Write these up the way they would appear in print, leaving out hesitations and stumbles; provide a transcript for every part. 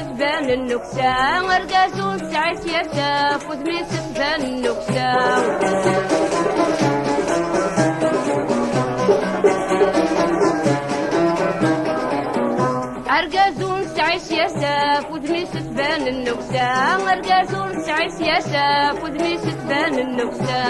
تبان النكسة، أرقاز ونسعي سياسة وذميس تبان النكسة. أرقاز ونسعي سياسة وذميس تبان النكسة، أرقاز ونسعي سياسة وذميس تبان النكسة.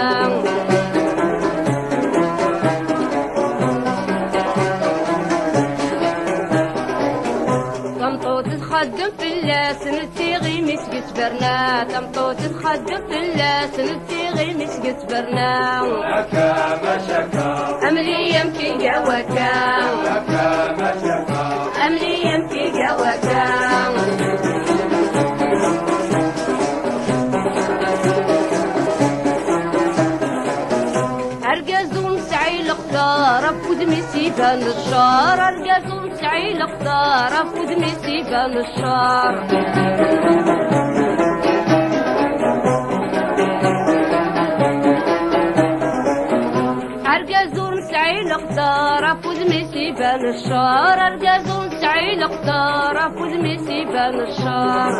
تمطوط تخدم في اللاس نتيغي مسك تبرنا، تمطوط تخدم في اللاس نتيغي مسك تبرنا. أكا مشكا أملي يمكي جواكا، أكا مشكا أملي يمكي جواكا. أرقاز ونسعي الخضار أفود مسيبان الشار، أرقاز ونسعي الخضار أفود مسيبان الشار. أرقاز ونسعي الخضار أفود مسيبان الشار، أرقاز ونسعي الخضار أفود مسيبان الشار.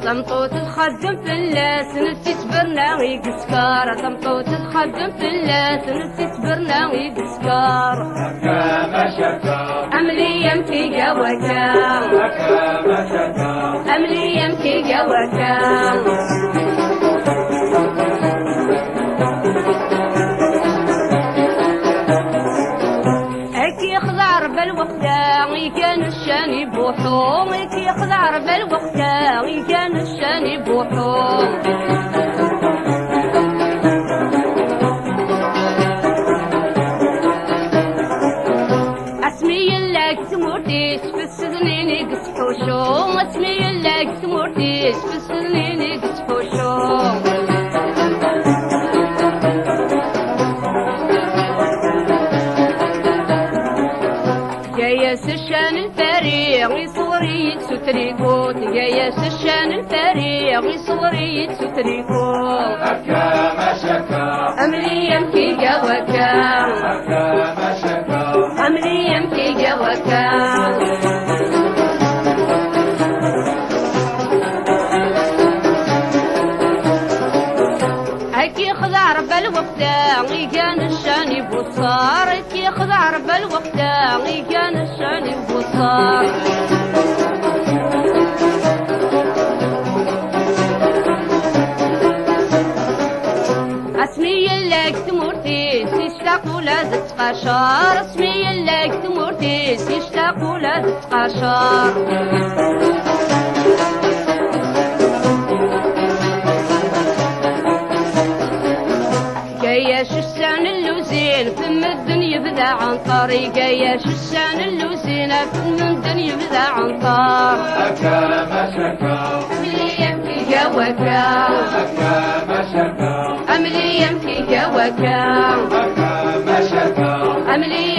تمطوط تخدم في اللاس نسيت برناوي قسكار، تمطوط تخدم في اللاس نسيت برناوي قسكار. أكا مشكا أملي يمكي جواكا، أكا مشكا أملي يمكي جواكا. يخضع بالوقتا كان الشاني بوحو، يخضع بالوقتا كان الشاني بوحو. اسمي لك تموتيش في السنين قصحوشو، اسمي لك تموتيش في السنين قصحوشو. جايس الشان الفريق يصوري ستريكوت، جايس الشان الفريق يصوري ستريكوت. أكا مشكا أملي يمكي جواكا، أكا مشكا أملي يمكي جواكا. هكي خضع بالوقتا كان الشاني بوصار، هكي خضع بالوقتا كان الشاني بوصار. اسمي لك تمورتيس يشتاق ولاد تقاشار، اسمي لك تمورتيس يشتاق ولاد تقاشار. جايش الشان اللوزين في المدن يبدا عن طريق، جايش الشان اللوزين في المدن يبدا عن طريق. أكا مشكا أملي يمكي جواكا، أكا مشكا أملي يمكي جواكا، أكا مشكا أملي